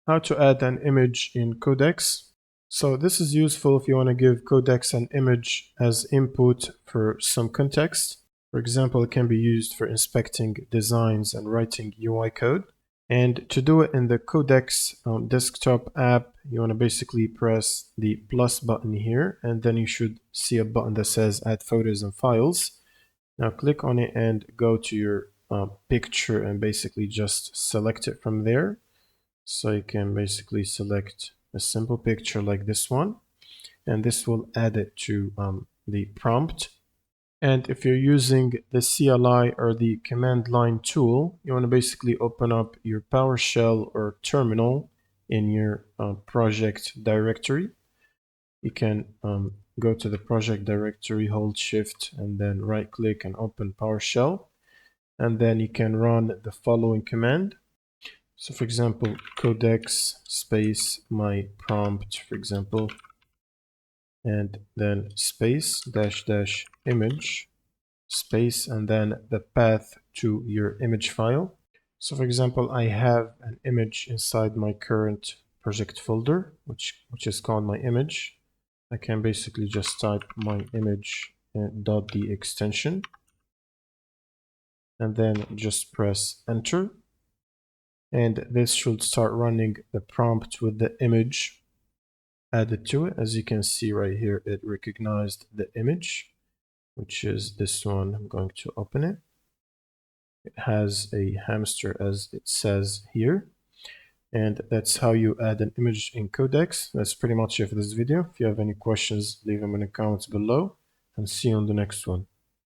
How to add an image in Codex. So this is useful if you want to give Codex an image as input for some context. For example, it can be used for inspecting designs and writing UI code. And to do it in the Codex desktop app, you want to basically press the plus button here, and then you should see a button that says Add Photos and Files. Now click on it and go to your picture and basically just select it from there. So you can basically select a simple picture like this one, and this will add it to the prompt. And if you're using the CLI or the command line tool, you want to basically open up your PowerShell or terminal in your project directory. You can go to the project directory, hold shift, and then right click and open PowerShell. And then you can run the following command. So for example, codex space my prompt, for example, and then space dash dash image space and then the path to your image file. So for example, I have an image inside my current project folder, which is called my image. I can basically just type my image dot the extension and then just press enter. And this should start running the prompt with the image added to it. As you can see right here, it recognized the image, which is this one. I'm going to open it. It has a hamster as it says here. And that's how you add an image in Codex. That's pretty much it for this video. If you have any questions, leave them in the comments below, and see you on the next one.